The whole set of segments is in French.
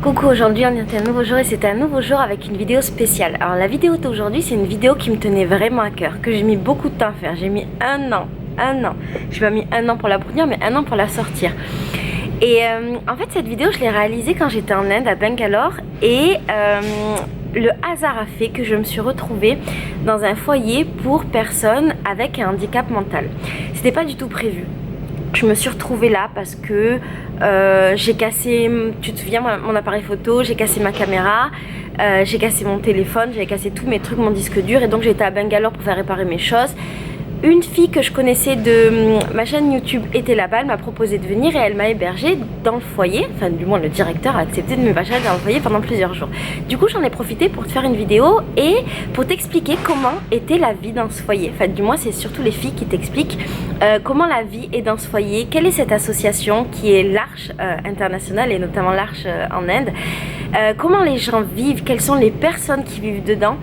Coucou, aujourd'hui on est un nouveau jour et c'est un nouveau jour avec une vidéo spéciale. Alors la vidéo d'aujourd'hui c'est une vidéo qui me tenait vraiment à cœur, que j'ai mis beaucoup de temps à faire. J'ai mis un an. Je n'ai pas mis un an pour la produire mais un an pour la sortir. Et en fait cette vidéo je l'ai réalisée quand j'étais en Inde à Bangalore et le hasard a fait que je me suis retrouvée dans un foyer pour personnes avec un handicap mental. C'était pas du tout prévu. Je me suis retrouvée là parce que j'ai cassé, tu te souviens, mon appareil photo, j'ai cassé ma caméra, j'ai cassé mon téléphone, j'ai cassé tous mes trucs, mon disque dur, et donc j'étais à Bangalore pour faire réparer mes choses. Une fille que je connaissais de ma chaîne YouTube était là-bas, elle m'a proposé de venir et elle m'a hébergée dans le foyer, enfin du moins le directeur a accepté de m'héberger dans le foyer pendant plusieurs jours. Du coup j'en ai profité pour te faire une vidéo et pour t'expliquer comment était la vie dans ce foyer. Enfin du moins c'est surtout les filles qui t'expliquent comment la vie est dans ce foyer, quelle est cette association qui est l'Arche internationale et notamment l'Arche en Inde, comment les gens vivent, quelles sont les personnes qui vivent dedans.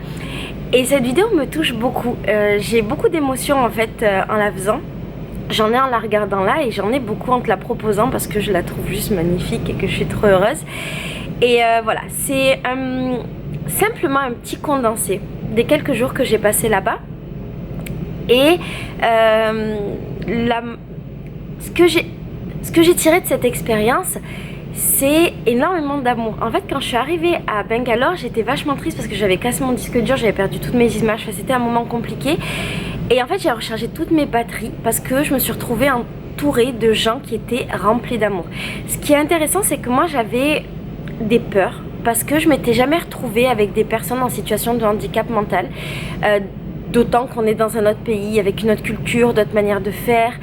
Et cette vidéo me touche beaucoup, j'ai beaucoup d'émotions en fait en la faisant. J'en ai en la regardant là et j'en ai beaucoup en te la proposant parce que je la trouve juste magnifique et que je suis trop heureuse. Et voilà, c'est simplement un petit condensé des quelques jours que j'ai passé là-bas. Et ce que j'ai tiré de cette expérience, c'est énormément d'amour. En fait quand je suis arrivée à Bangalore j'étais vachement triste parce que j'avais cassé mon disque dur, j'avais perdu toutes mes images, enfin, c'était un moment compliqué. Et en fait j'ai rechargé toutes mes batteries parce que je me suis retrouvée entourée de gens qui étaient remplis d'amour. Ce qui est intéressant c'est que moi j'avais des peurs parce que je m'étais jamais retrouvée avec des personnes en situation de handicap mental. D'autant qu'on est dans un autre pays avec une autre culture, d'autres manières de faire.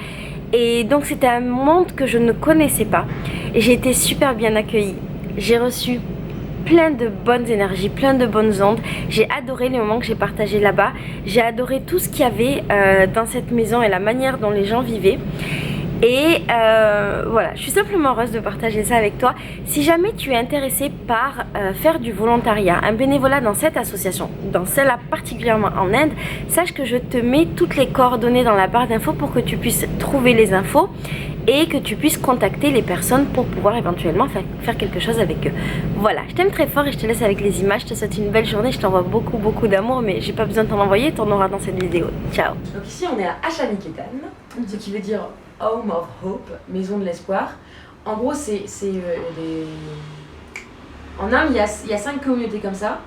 Et donc c'était un monde que je ne connaissais pas et j'ai été super bien accueillie. J'ai reçu plein de bonnes énergies, plein de bonnes ondes. J'ai adoré les moments que j'ai partagés là-bas. J'ai adoré tout ce qu'il y avait dans cette maison et la manière dont les gens vivaient. Et voilà, je suis simplement heureuse de partager ça avec toi. Si jamais tu es intéressé par faire du volontariat, un bénévolat dans cette association, dans celle-là particulièrement en Inde, sache que je te mets toutes les coordonnées dans la barre d'infos pour que tu puisses trouver les infos et que tu puisses contacter les personnes pour pouvoir éventuellement faire quelque chose avec eux. Voilà, je t'aime très fort et je te laisse avec les images. Je te souhaite une belle journée, je t'envoie beaucoup d'amour, mais j'ai pas besoin de t'en envoyer, t'en auras dans cette vidéo. Ciao. Donc ici on est à Ashaniketan, ce qui veut dire Home of Hope, maison de l'espoir. En gros en Inde il y a 5 communautés comme ça.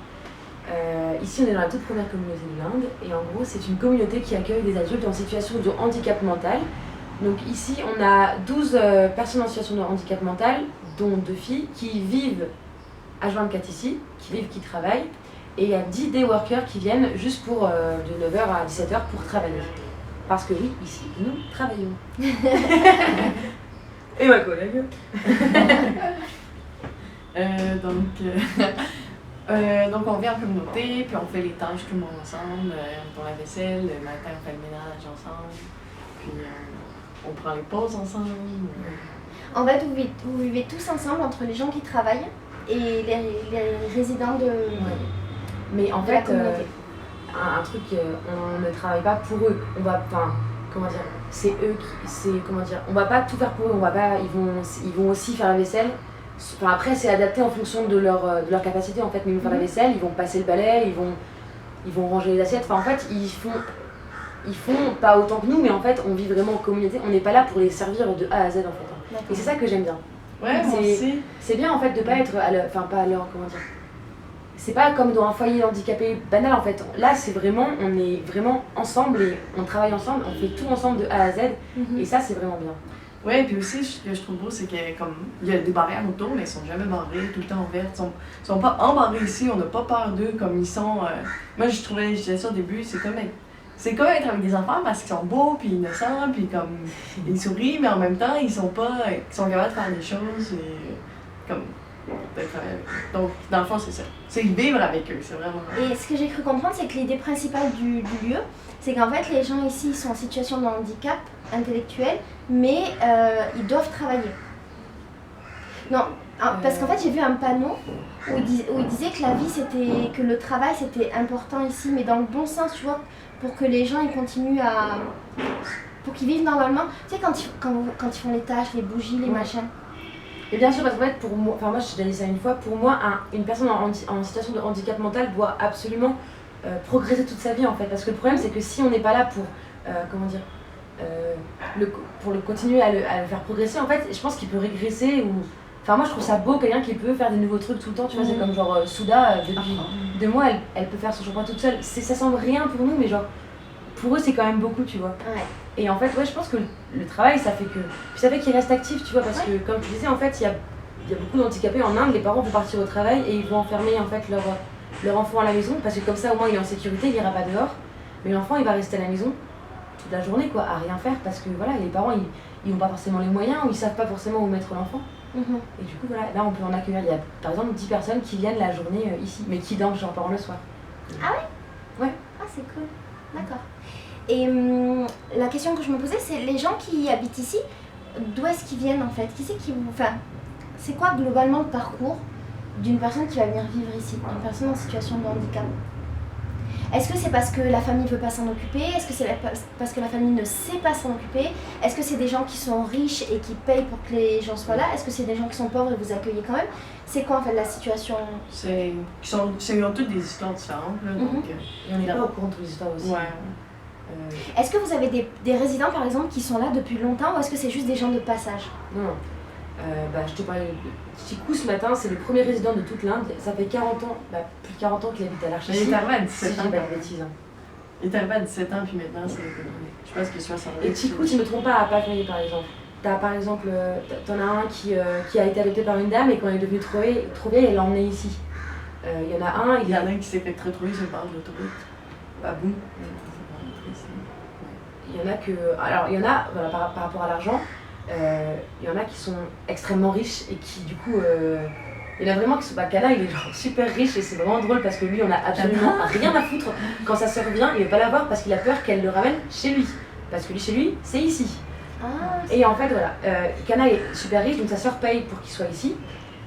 Ici on est dans la toute première communauté de l'Inde et en gros c'est une communauté qui accueille des adultes en situation de handicap mental. Donc ici on a 12 personnes en situation de handicap mental, dont 2 filles qui vivent H24 ici, qui travaillent, et il y a 10 day workers qui viennent juste pour de 9h à 17h pour travailler. Parce que oui, ici, nous travaillons. Et ma collègue. Donc on vient en communauté, puis on fait les tâches tout le monde ensemble, on fait la vaisselle, le matin on fait le ménage ensemble, puis on prend les pauses ensemble. En fait, vous vivez tous ensemble entre les gens qui travaillent et les résidents de, Mais en de fait, la communauté. Un truc, on ne travaille pas pour eux. On va, enfin, comment dire, c'est eux qui, comment dire, on va pas tout faire pour eux. On va pas, ils vont aussi faire la vaisselle. Enfin, après, c'est adapté en fonction de leur capacité en fait. Mais ils vont faire la vaisselle, ils vont passer le balai, ils vont ranger les assiettes. Enfin, en fait, ils font pas autant que nous, mais en fait, on vit vraiment en communauté. On n'est pas là pour les servir de A à Z en fait. Et c'est ça que j'aime bien. Ouais, moi aussi. C'est bien en fait de pas être pas à leur, comment dire. C'est pas comme dans un foyer handicapé banal en fait. Là c'est vraiment, on est vraiment ensemble et on travaille ensemble, on fait tout ensemble de A à Z et ça c'est vraiment bien. Ouais, et puis aussi ce que je trouve beau c'est qu'il y a des barrières autour mais ils sont jamais barrés, tout le temps ouverts. Ils sont pas embarrés ici, on n'a pas peur d'eux comme ils sont. Moi je disais ça au début, c'est comme être avec des enfants parce qu'ils sont beaux puis innocents puis comme ils sourient mais en même temps ils sont capables de faire des choses et comme. Donc, dans le fond, c'est ça. C'est vivre avec eux, c'est vraiment. Et ce que j'ai cru comprendre, c'est que l'idée principale du lieu, c'est qu'en fait, les gens ici sont en situation de handicap intellectuel, mais ils doivent travailler. Non, parce qu'en fait, j'ai vu un panneau où il disait que la vie, que le travail, c'était important ici, mais dans le bon sens, tu vois, pour que les gens ils continuent pour qu'ils vivent normalement. Tu sais, quand ils font les tâches, les bougies, les machins. Et bien sûr, parce qu'en fait, pour moi, enfin moi j'ai déjà dit ça une fois, pour moi, une personne en situation de handicap mental doit absolument progresser toute sa vie en fait. Parce que le problème, c'est que si on n'est pas là pour, comment dire, pour le continuer à le faire progresser, en fait, je pense qu'il peut régresser ou... Enfin moi je trouve ça beau, quelqu'un qui peut faire des nouveaux trucs tout le temps, tu vois, c'est comme genre Souda, depuis 2 mois, elle peut faire son shampoing toute seule. Ça semble rien pour nous, mais genre, pour eux c'est quand même beaucoup, tu vois. Ouais. Et en fait, ouais, je pense que le travail, ça fait que... Puis ça fait qu'ils restent actifs, tu vois, parce que, comme tu disais, en fait, il y a beaucoup d'handicapés en Inde, les parents vont partir au travail et ils vont enfermer, en fait, leur enfant à la maison, parce que comme ça, au moins, il est en sécurité, il ira pas dehors. Mais l'enfant, il va rester à la maison toute la journée, quoi, à rien faire, parce que, voilà, les parents, ils n'ont pas forcément les moyens, ou ils savent pas forcément où mettre l'enfant. Et du coup, voilà, là, on peut en accueillir. Il y a, par exemple, 10 personnes qui viennent la journée ici, mais qui dorment, genre, pendant le soir. Ah ouais? Ouais. Ah, c'est cool. D'accord. Et la question que je me posais, c'est les gens qui habitent ici, d'où est-ce qu'ils viennent en fait? Qui c'est qui vous... Enfin, c'est quoi globalement le parcours d'une personne qui va venir vivre ici, d'une personne en situation de handicap? Est-ce que c'est parce que la famille ne veut pas s'en occuper? Est-ce que c'est parce que la famille ne sait pas s'en occuper? Est-ce que c'est des gens qui sont riches et qui payent pour que les gens soient là? Est-ce que c'est des gens qui sont pauvres et vous accueillez quand même? C'est quoi en fait la situation? C'est ils ont toutes des histoires différentes, là, donc... Et on n'est pas au courant de toutes les histoires aussi. Ouais. Est-ce que vous avez des résidents par exemple qui sont là depuis longtemps ou est-ce que c'est juste des gens de passage? Non. Je te parlais de Chikou ce matin, c'est le premier résident de toute l'Inde. Ça fait 40 ans, plus de 40 ans qu'il habite à l'Arche. Il est arrivé à Si 17 je ans. dis pas de bêtises. Il est arrivé à 17 ans, puis maintenant, c'est l'économie. Je pense qu'il est 60 ans. Et Chikou, si je ne me trompe pas, à Pattaya par exemple. T'as par exemple, t'en as un qui a été adopté par une dame et quand il est devenu trouvé, elle l'a emmené ici. Il y en a un, Il y en a un qui s'est fait retrouver sur le bord de l'autoroute. Baboum. Il y en a que. Alors, il y en a, voilà, par rapport à l'argent, il y en a qui sont extrêmement riches et qui, du coup. Il y en a vraiment qui sont. Kana, il est genre super riche et c'est vraiment drôle parce que lui, on a absolument rien à foutre. Quand sa sœur vient, il veut pas la voir parce qu'il a peur qu'elle le ramène chez lui. Parce que lui, chez lui, c'est ici. Et en fait, voilà, Kana est super riche, donc sa sœur paye pour qu'il soit ici.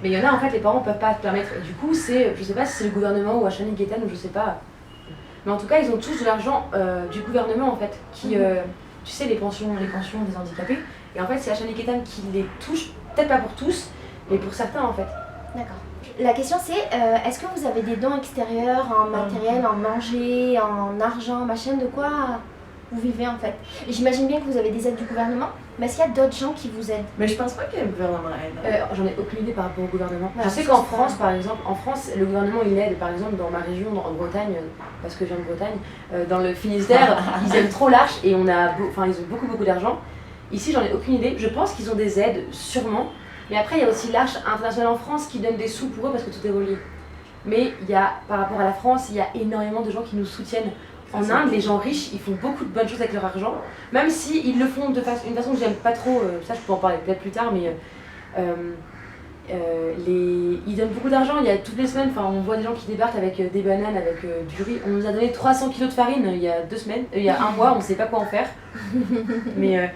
Mais il y en a, en fait, les parents peuvent pas se permettre. Et du coup, c'est, je sais pas si c'est le gouvernement ou Ashani Ketan ou je sais pas. Mais en tout cas, ils ont tous de l'argent du gouvernement, en fait, qui, tu sais, les pensions des handicapés. Et en fait, c'est Ashani Ketan qui les touche, peut-être pas pour tous, mais pour certains, en fait. D'accord. La question c'est, est-ce que vous avez des dons extérieurs en matériel, en manger, en argent, machin, de quoi vous vivez en fait? J'imagine bien que vous avez des aides du gouvernement, mais est-ce qu'il y a d'autres gens qui vous aident? Mais je pense pas que le gouvernement aide. J'en ai aucune idée par rapport au gouvernement. Voilà, je sais qu'en France, par exemple, le gouvernement il aide, par exemple, dans ma région, en Bretagne, parce que je viens de Bretagne, dans le Finistère, ils aiment trop l'Arche et ils ont beaucoup d'argent. Ici, j'en ai aucune idée. Je pense qu'ils ont des aides, sûrement. Mais après, il y a aussi l'Arche internationale en France qui donne des sous pour eux parce que tout est relié. Mais par rapport à la France, il y a énormément de gens qui nous soutiennent. En Inde, les gens riches, ils font beaucoup de bonnes choses avec leur argent, même s'ils le font d'une façon que j'aime pas trop, ça je peux en parler peut-être plus tard, mais ils donnent beaucoup d'argent. Il y a toutes les semaines, on voit des gens qui débarquent avec des bananes, avec du riz. On nous a donné 300 kilos de farine il y a 2 semaines, il y a 1 mois, on sait pas quoi en faire. Mais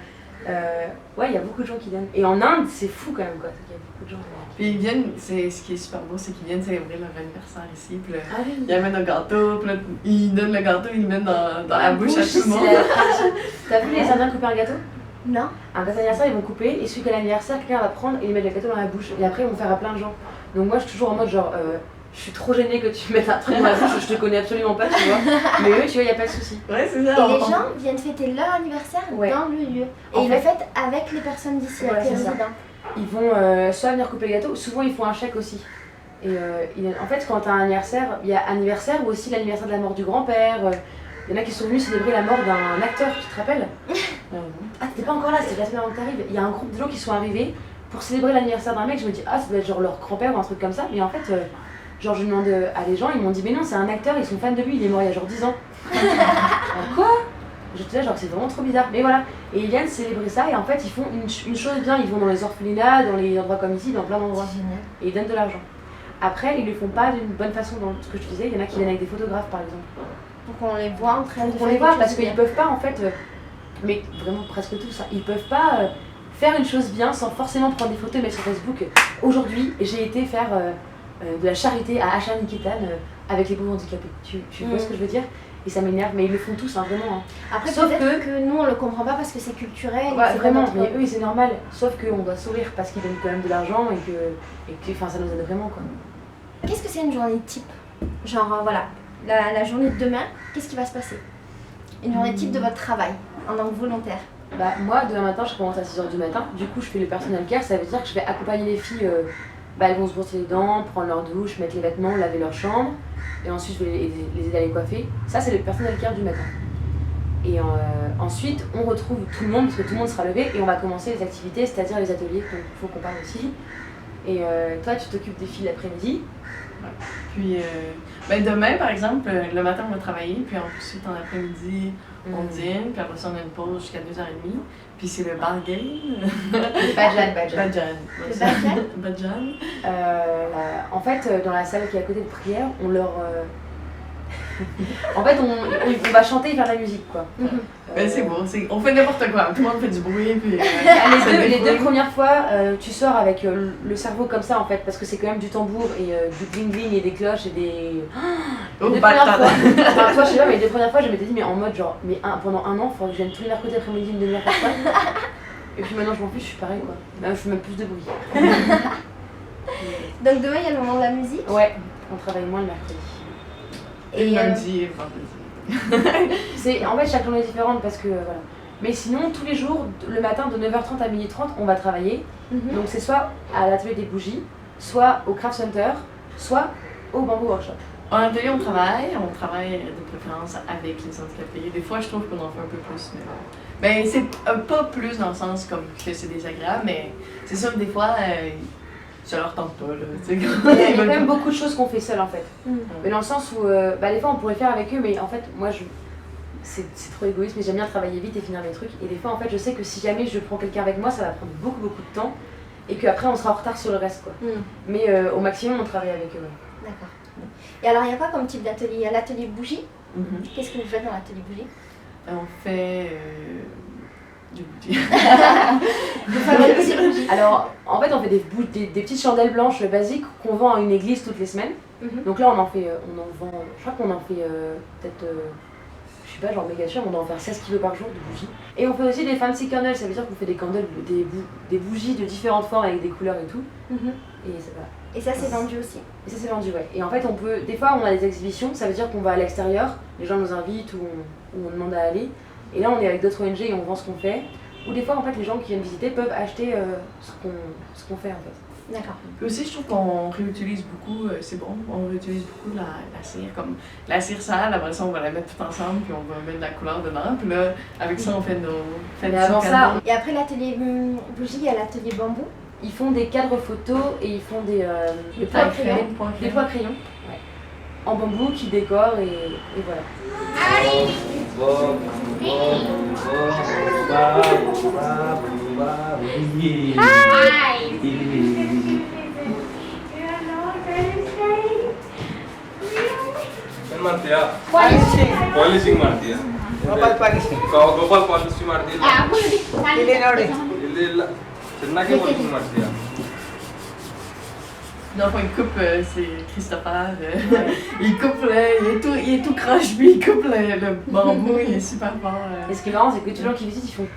ouais, il y a beaucoup de gens qui donnent. Et en Inde, c'est fou quand même, quoi. Il y a beaucoup de gens. Puis ils viennent, ce qui est super beau, c'est qu'ils viennent célébrer leur anniversaire ici. Puis là, Ah oui. ils amènent un gâteau, puis là, ils donnent le gâteau, ils le mettent dans la bouche à tout le monde. T'as vu les Indiens couper un gâteau? Non. Un gâteau d'anniversaire, ils vont couper, et celui qui a l'anniversaire, quelqu'un va prendre et ils mettent le gâteau dans la bouche. Et après, ils vont faire à plein de gens. Donc moi, je suis toujours en mode genre, je suis trop gênée que tu mettes un truc dans la bouche, je te connais absolument pas, tu vois. Mais eux, tu vois, il n'y a pas de souci. Ouais, c'est Et ça. les gens viennent fêter leur anniversaire Ouais. dans le lieu. Et En ils le fait- fêtent avec les personnes d'ici, Ouais, avec les c'est ça. résidents. Ils vont soit venir couper le gâteau, souvent ils font un chèque aussi. Et en fait, quand t'as un anniversaire, il y a anniversaire ou aussi l'anniversaire de la mort du grand-père. Il y en a qui sont venus célébrer la mort d'un acteur, tu te rappelles? Ah, t'étais pas encore là, c'était la semaine avant que t'arrives. Il y a un groupe de gens qui sont arrivés pour célébrer l'anniversaire d'un mec. Je me dis, ah, ça doit être genre leur grand-père ou un truc comme ça. Mais en fait, genre, je demande à des gens, ils m'ont dit, mais non, c'est un acteur, ils sont fans de lui, il est mort il y a genre 10 ans. Quoi? J'étais là, genre, c'est vraiment trop bizarre. Mais voilà. Et ils viennent célébrer ça, et en fait, ils font une chose bien. Ils vont dans les orphelinats, dans les endroits comme ici, dans plein d'endroits. C'est génial. Et ils donnent de l'argent. Après, ils le font pas d'une bonne façon dans ce que je te disais. Il y en a qui viennent avec des photographes, par exemple. Pour qu'on les voit en train de On faire les quelque voit chose parce de qu'ils bien. peuvent pas en fait, mais vraiment presque tous, ils peuvent pas faire une chose bien sans forcément prendre des photos et mettre sur Facebook. Aujourd'hui, j'ai été faire de la charité à Ashar Niketan avec les pauvres handicapés. Tu vois ce que je veux dire? et ça m'énerve, mais ils le font tous, hein, vraiment. Hein. Après, Sauf peut-être que nous, on le comprend pas parce que c'est culturel. Ouais, c'est vraiment, pas mais notre- eux, c'est normal. Sauf qu'on doit sourire parce qu'ils donnent quand même de l'argent et que enfin, ça nous aide vraiment, quoi. Qu'est-ce que c'est une journée type? Genre, voilà, la journée de demain, qu'est-ce qui va se passer? Une journée type de votre travail en tant que volontaire. Bah, moi, demain matin, je commence à 6h du matin. Du coup, je fais le personnel care. Ça veut dire que je vais accompagner les filles. Bah, elles vont se brosser les dents, prendre leur douche, mettre les vêtements, laver leur chambre. Et ensuite, je vais les aider à les coiffer. Ça, c'est le personnel care du matin. Et ensuite, on retrouve tout le monde, parce que tout le monde sera levé. Et on va commencer les activités, c'est-à-dire les ateliers. Donc, il faut qu'on parle aussi. Et toi, tu t'occupes des filles l'après-midi. Puis ben demain, par exemple, le matin, on va travailler, puis ensuite, en après-midi, on dîne, puis après ça, on a une pause jusqu'à 2h30. Puis c'est le bar game. Badjan. Badjan. Le badjan? Badjan. En fait, dans la salle qui est à côté de prière, on leur. En fait, on va chanter et faire de la musique, quoi. Ben c'est beau, on fait n'importe quoi, tout le monde fait du bruit, puis... Les deux premières fois, tu sors avec le cerveau comme ça, en fait, parce que c'est quand même du tambour et du bling-bling et des cloches et des... Oh, les premières fois, enfin, toi, je sais pas, mais les deux premières fois, je m'étais dit, mais en mode, genre, pendant un an, il faudrait que je vienne tous les mercredis après-midi, une demi-heure par fois. Et puis maintenant, je m'en fiche, je suis pareil, quoi. Là, je fais même plus de bruit. Donc demain, il y a le moment de la musique. Ouais, on travaille moins le mercredi. Et Et lundi et vendredi. En fait, chaque journée est différente parce que, voilà. Mais sinon, tous les jours, le matin, de 9h30 à 12h30, on va travailler. Donc c'est soit à l'atelier des bougies, soit au craft center, soit au bamboo workshop. En atelier, on travaille de préférence avec les handicapés. Des fois, je trouve qu'on en fait un peu plus, mais ben, c'est pas plus dans le sens comme que c'est désagréable, mais c'est sûr que des fois, ça leur tente pas, là. Il y a quand même beaucoup de choses qu'on fait seul, en fait. Mhm. Mais dans le sens où, des fois, on pourrait faire avec eux, mais en fait, moi, c'est trop égoïste, mais j'aime bien travailler vite et finir mes trucs. Et des fois, en fait, je sais que si jamais je prends quelqu'un avec moi, ça va prendre beaucoup de temps. Et qu'après, on sera en retard sur le reste, quoi. Mais au maximum, on travaille avec eux. Ouais. D'accord. Et alors, il y a quoi comme type d'atelier? Il y a l'atelier bougie. Qu'est-ce que vous faites dans l'atelier bougie? On fait du bougie. Vous fabriquez des bougies. Alors, en fait, on fait des petites chandelles blanches basiques qu'on vend à une église toutes les semaines. Donc là, on en vend, je crois qu'on en fait peut-être, je sais pas, genre méga cher, on doit en faire 16 kilos par jour de bougies. Et on fait aussi des fancy candles, ça veut dire qu'on fait des candles, des bougies de différentes formes avec des couleurs et tout. Et ça va. Et ça, c'est vendu aussi. Et ça, c'est vendu, ouais. Et en fait, des fois, on a des exhibitions, ça veut dire qu'on va à l'extérieur, les gens nous invitent ou on demande à aller. Et là, on est avec d'autres ONG et on vend ce qu'on fait. Ou des fois, en fait, les gens qui viennent visiter peuvent acheter ce qu'on fait, en fait. D'accord. Puis aussi, je trouve qu'on réutilise beaucoup, c'est bon, on réutilise beaucoup la cire, comme la cire sale, après ça, on va la mettre tout ensemble, puis on va mettre de la couleur dedans, puis là, avec ça, on fait nos... Mais avant ça, Et après l'atelier bougie, il y a l'atelier bambou. ils font des cadres photos et ils font des poids Point crayons. crayon, point Des crayon. poids crayons, ouais. En bambou qui décorent et voilà. ಏನ್ ಮಾಡ್ತೀಯಾ Polishing. Polishing ಮಾಡ್ತೀಯಾ ಗೋಪಾಲ್ ಪಾಲಿಶಿಂಗ್ ಗೋಪಾಲ್ ಪಾಲಿಶ್ ಮಾಡ್ತೀಯಾ ಇಲ್ಲಿ ನೋಡಿ ಇಲ್ಲಿ ಇಲ್ಲ ಚೆನ್ನಾಗಿ ಪಾಲಿಶಿಂಗ್ ಮಾಡ್ತೀಯಾ Non, il coupe, c'est Christopher. Il coupe, il est tout croche, puis il coupe le bambou, il est super fort. Et ce qui est marrant, c'est que tous les gens qui visitent, ils font.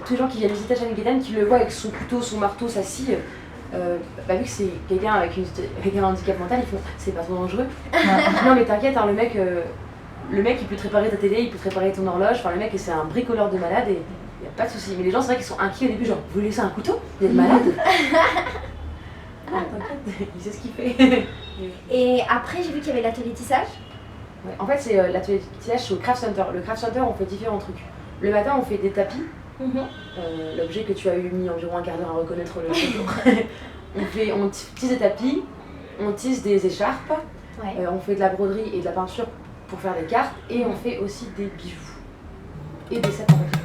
Tous les gens qui viennent visiter Shanigedan, qui le voient avec son couteau, son marteau, sa scie, vu que c'est quelqu'un avec un handicap mental, ils font c'est pas trop dangereux. Non, mais t'inquiète, hein, le mec il peut te réparer ta télé, il peut te réparer ton horloge. Enfin, le mec c'est un bricoleur de malade et y a pas de souci. Mais les gens, c'est vrai qu'ils sont inquiets au début, genre vous lui laissez un couteau? Vous êtes malade? Ah, t'inquiète, il sait ce qu'il fait. Et après, j'ai vu qu'il y avait l'atelier tissage. Ouais, en fait, c'est l'atelier de tissage, c'est au Craft Center. Le Craft Center, on fait différents trucs. Le matin, on fait des tapis. L'objet que tu as eu mis environ un quart d'heure à reconnaître le jour. On tisse des tapis, on tisse des écharpes, Ouais. on fait de la broderie et de la peinture pour faire des cartes et on fait aussi des bijoux et des sacs en papier.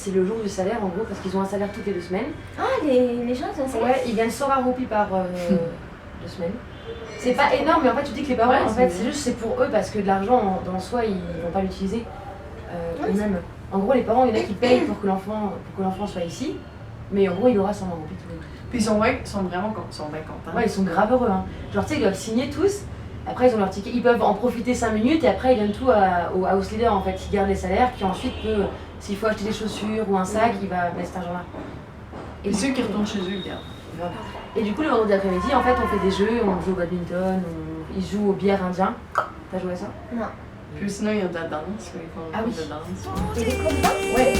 c'est le jour du salaire en gros, parce qu'ils ont un salaire toutes les 2 semaines. Ah, les gens, ils ont ça. Ouais, ils gagnent 120 roupies par 2 semaines. C'est pas énorme, mais en fait, tu dis que les parents, Ouais, en fait, c'est c'est juste c'est pour eux parce que de l'argent dans soi, ils vont pas l'utiliser eux-mêmes. En gros, les parents, il y en a qui payent pour que l'enfant soit ici, mais en gros, il aura 120 roupies tous les deux. Puis ils sont vraiment contents. Ouais, ils sont grave heureux. Hein. Genre, tu sais, ils doivent signer tous. Après, ils ont leur ticket. Ils peuvent en profiter 5 minutes et après, ils donnent tout au house leader en fait. Il garde les salaires, qui ensuite peut, s'il faut acheter des chaussures ou un sac, il va mettre cet argent-là. Et du ceux coup, qui retournent chez eux, ils gardent. grave. Et du coup, le vendredi après-midi, en fait, on fait des jeux, on joue au badminton, ils jouent au billard indien. T'as joué à ça? Non. Puis sinon, il y a de la danse, ils font Ah oui. de danse. Et des cours de danse? Ouais.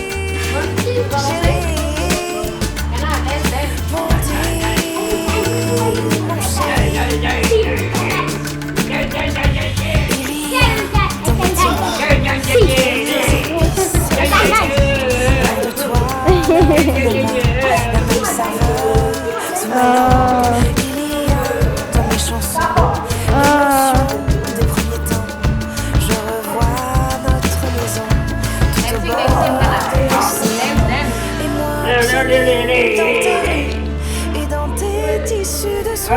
Et dans tes tissus de soie,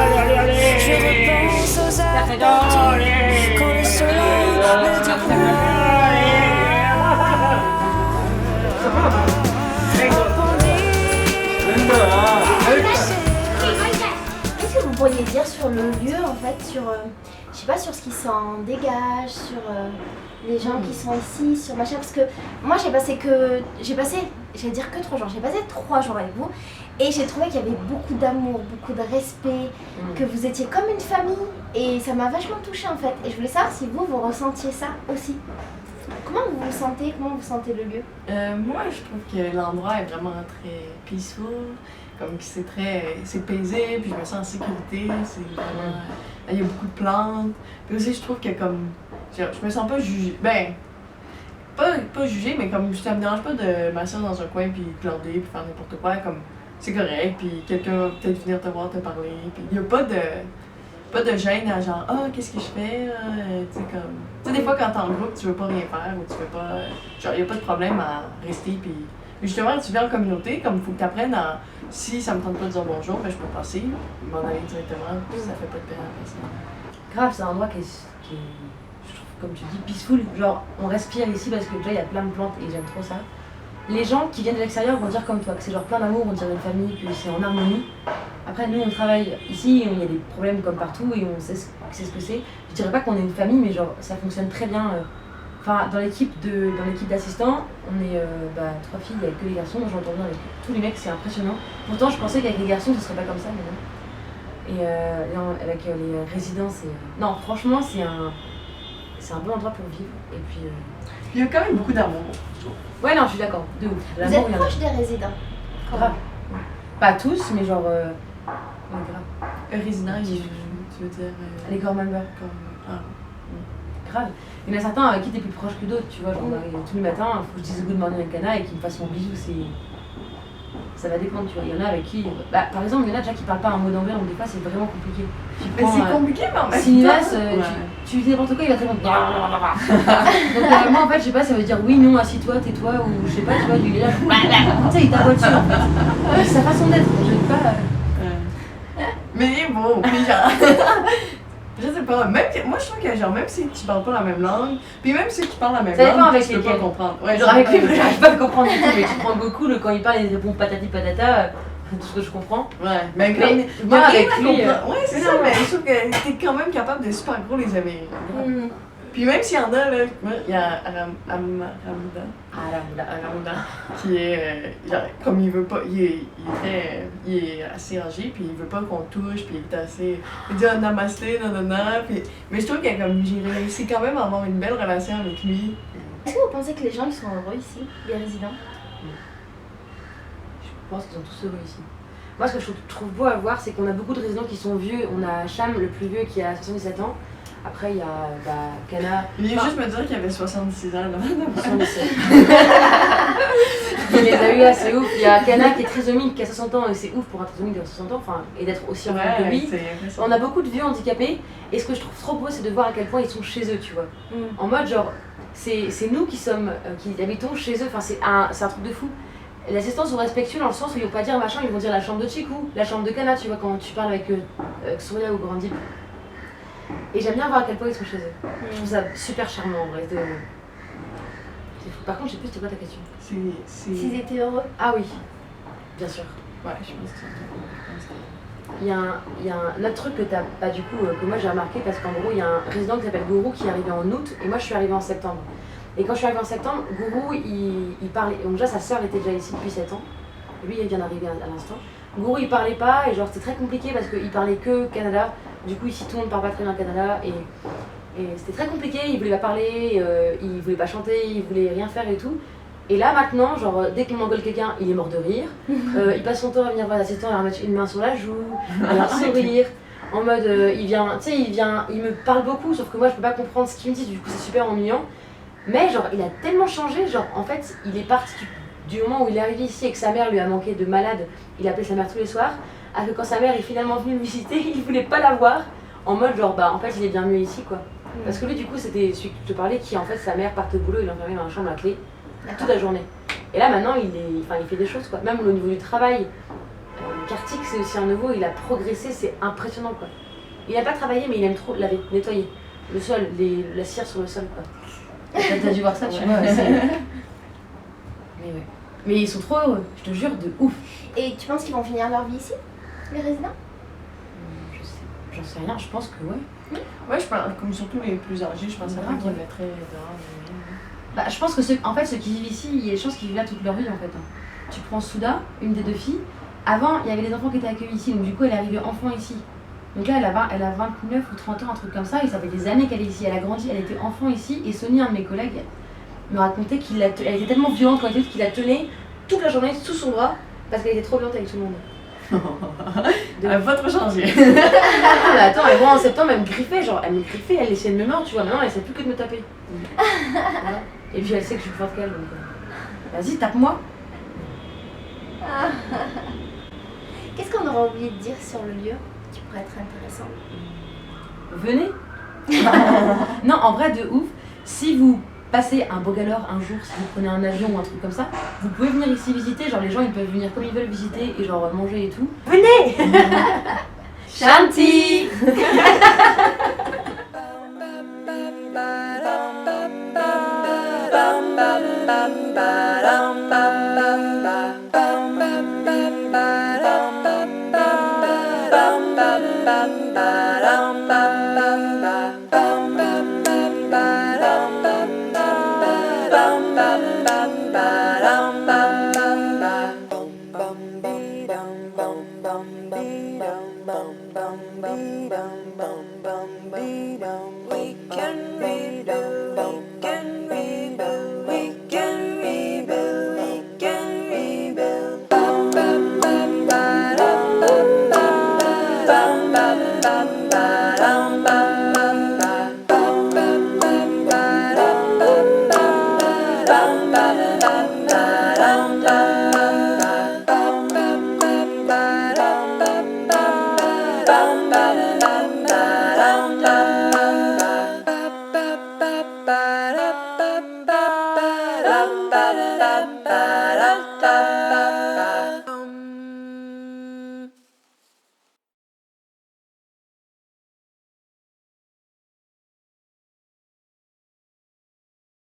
je repense aux heures perdues quand le soleil me dit Qu'est-ce que vous pourriez dire sur le lieu en fait, sur, je sais pas, sur ce qui s'en dégage, sur les gens qui sont ici, sur machin, parce que moi j'ai passé, j'allais dire que 3 jours, j'ai passé 3 jours avec vous et j'ai trouvé qu'il y avait beaucoup d'amour, beaucoup de respect, que vous étiez comme une famille et ça m'a vachement touchée en fait. Et je voulais savoir si vous ressentiez ça aussi. Comment vous vous sentez, comment vous sentez le lieu? Moi, je trouve que l'endroit est vraiment très peaceful, comme que c'est paisible, puis je me sens en sécurité, c'est vraiment, il y a beaucoup de plantes. Puis aussi, je trouve que comme, je me sens pas jugée, ben, pas jugée, mais comme ça me dérange pas de m'asseoir dans un coin puis glander puis faire n'importe quoi, comme c'est correct, puis quelqu'un va peut-être venir te voir, te parler, puis il y a pas de gêne à genre qu'est-ce que je fais là? Tu sais comme tu sais des fois quand t'es en groupe tu veux pas rien faire ou tu veux pas genre y a pas de problème à rester puis justement tu viens en communauté comme il faut que t'apprennes à si ça me tente pas de dire bonjour ben je peux passer m'en aller directement puis ça fait pas de peine à personne. Grave, c'est un endroit qui est, je trouve, comme tu dis, peaceful. Genre, on respire ici parce que déjà il y a plein de plantes et j'aime trop ça. Les gens qui viennent de l'extérieur vont dire comme toi, que c'est genre plein d'amour, on dirait une famille, que c'est en harmonie. Après, nous on travaille ici, il y a des problèmes comme partout et on sait ce que c'est. Je dirais pas qu'on est une famille, mais genre ça fonctionne très bien. Enfin, dans l'équipe d'assistants, on est 3 filles, il n'y a que les garçons. Moi j'entends bien avec tous les mecs, c'est impressionnant. Pourtant, je pensais qu'avec les garçons, ce serait pas comme ça, mais non. Et avec les résidents, non, franchement, c'est un bon endroit pour vivre. Et puis. Il y a quand même beaucoup d'amour, je trouve. Ouais, non, je suis d'accord, de ouf. Vous L'amour, êtes il y en a. proche des résidents? Grave. Pas tous, mais genre. Ouais, grave. Résident, tu veux dire Les core members. comme Grave. Il y en a certains avec qui t'es plus proche que d'autres, tu vois. Genre, tous les matins, il faut que je dise good morning à Kana et qu'il me fasse mon bisou, ça va dépendre, tu vois. Il y en a avec qui. Par exemple, il y en a déjà qui parlent pas un mot d'anglais, donc des fois c'est vraiment compliqué. mais c'est compliqué, mais en même temps. Sinilas, tu dis n'importe quoi, il va te répondre. Donc moi en fait, je sais pas, ça veut dire oui, non, assis-toi, tais-toi, ou je sais pas, tu vois, il est là. Tu sais, il tapote dessus en fait. C'est sa façon d'être, je dis pas. Mais bon, puis genre. Je sais pas, moi je trouve que genre même si tu parles pas la même langue, puis même si tu parles la même Ça dépend langue, avec tu peux pas lesquels. comprendre. Ouais, Genre avec lui, j'arrive pas à le comprendre du tout, mais tu prends beaucoup, quand il parle, il répond patati patata, tout ce que je comprends. Ouais, mais Mais comme. moi, y a rien avec à lui, comprendre. Ouais, c'est mais ça, non. mais je trouve que t'es quand même capable de super gros les aimer. Puis même s'il y en a, là, il y a Ramouda, qui est, genre, comme il veut pas, il est assez âgé, puis il veut pas qu'on touche, puis il est assez, il dit namasté, nanana, puis, mais je trouve que comme j'ai réussi quand même à avoir une belle relation avec lui. Est-ce que vous pensez que les gens ils sont heureux ici, les résidents? Je pense qu'ils sont tous heureux ici. Moi, ce que je trouve beau à voir, c'est qu'on a beaucoup de résidents qui sont vieux. On a Cham, le plus vieux, qui a 77 ans. Après, il y a Kana. Il vient juste me dire qu'il avait 66 ans, là. 77. Il les a eu là, c'est ouf. Il y a Kana qui est trisomique, qui a 60 ans, et c'est ouf pour un trisomique de 60 ans, enfin, et d'être aussi en forme que lui. On a beaucoup de vieux handicapés, et ce que je trouve trop beau, c'est de voir à quel point ils sont chez eux, tu vois. En mode, genre, c'est nous qui habitons chez eux, enfin, c'est un truc de fou. l'assistance au respectueux dans le sens où ils vont pas dire machin, ils vont dire la chambre de Chikou, la chambre de Kana, tu vois, quand tu parles avec Surya ou Grandip. Et j'aime bien voir à quel point ils sont chez eux. Je trouve ça super charmant en vrai. C'est fou. Par contre, je sais plus c'était quoi ta question. S'ils étaient heureux. Ah oui, bien sûr. Ouais, je pense que c'est un truc. Il y a un autre truc que t'as pas du coup, que moi j'ai remarqué parce qu'en gros il y a un résident qui s'appelle Gourou qui est arrivé en août et moi je suis arrivée en septembre. Et quand je suis arrivée en septembre, Gourou il parlait, donc déjà sa sœur était déjà ici depuis 7 ans, et lui il vient d'arriver à l'instant. Gourou il parlait pas et genre c'était très compliqué parce qu'il parlait que Canada, du coup ici tout le monde parle pas très bien Canada et c'était très compliqué, il voulait pas parler, il voulait pas chanter, il voulait rien faire et tout. Et là maintenant, genre dès qu'on engueule quelqu'un, il est mort de rire. Il passe son temps à venir voir l'assistant, à leur mettre une main sur la joue, à leur sourire. En mode, il vient, tu sais, il me parle beaucoup, sauf que moi je peux pas comprendre ce qu'il me dit, du coup c'est super ennuyant. Mais genre, il a tellement changé, genre en fait, il est parti du moment où il est arrivé ici et que sa mère lui a manqué de malade, il appelait sa mère tous les soirs, à que quand sa mère est finalement venue le visiter, il voulait pas la voir, en mode genre, bah en fait il est bien mieux ici quoi. Parce que lui du coup c'était celui que je te parlais qui en fait sa mère partait au boulot, il l'enfermait dans la chambre à clé toute la journée. Et là maintenant il fait des choses quoi, même au niveau du travail. Kartik c'est aussi un nouveau, il a progressé, c'est impressionnant quoi. Il n'a pas travaillé mais il aime trop nettoyer le sol, la cire sur le sol quoi. T'as dû voir ça, tu vois. Mais ouais. Mais ils sont trop heureux, je te jure, de ouf. Et tu penses qu'ils vont finir leur vie ici, les résidents? J'en sais rien, je pense que ouais. Ouais, je pense, comme surtout les plus âgés, je pense qu'ils mettraient dehors. Bah, je pense que ceux qui vivent ici, il y a des chances qu'ils vivent là toute leur vie en fait. Tu prends Souda, une des deux filles. Avant, il y avait des enfants qui étaient accueillis ici, donc du coup elle est arrivée enfant ici. Donc là, elle a 29 ou 30 ans, un truc comme ça, et ça fait des années qu'elle est ici. Elle a grandi, elle était enfant ici, et Sony, un de mes collègues, me racontait qu'elle était tellement violente quand elle était qu'il la tenait toute la journée sous son bras parce qu'elle était trop violente avec tout le monde. Elle va trop changer. Ah, mais attends, moi en septembre, elle me griffait, genre elle me griffait, elle essayait de me mordre, tu vois, maintenant elle sait plus que de me taper. Voilà. Et puis elle sait que je suis plus forte qu'elle, donc vas-y, tape-moi. Qu'est-ce qu'on aura oublié de dire sur le lieu qui pourrait être intéressant? Venez. Non, en vrai, de ouf, si vous passez un Bangalore un jour, si vous prenez un avion ou un truc comme ça, vous pouvez venir ici visiter, genre les gens ils peuvent venir comme ils veulent visiter et genre manger et tout. Venez. Shanti. We can rebuild, we can rebuild, we can rebuild, we can rebuild. Bam bam bam bam bam bam bam bam bam bam bam bam bam bam bam bam bam bam bam bam.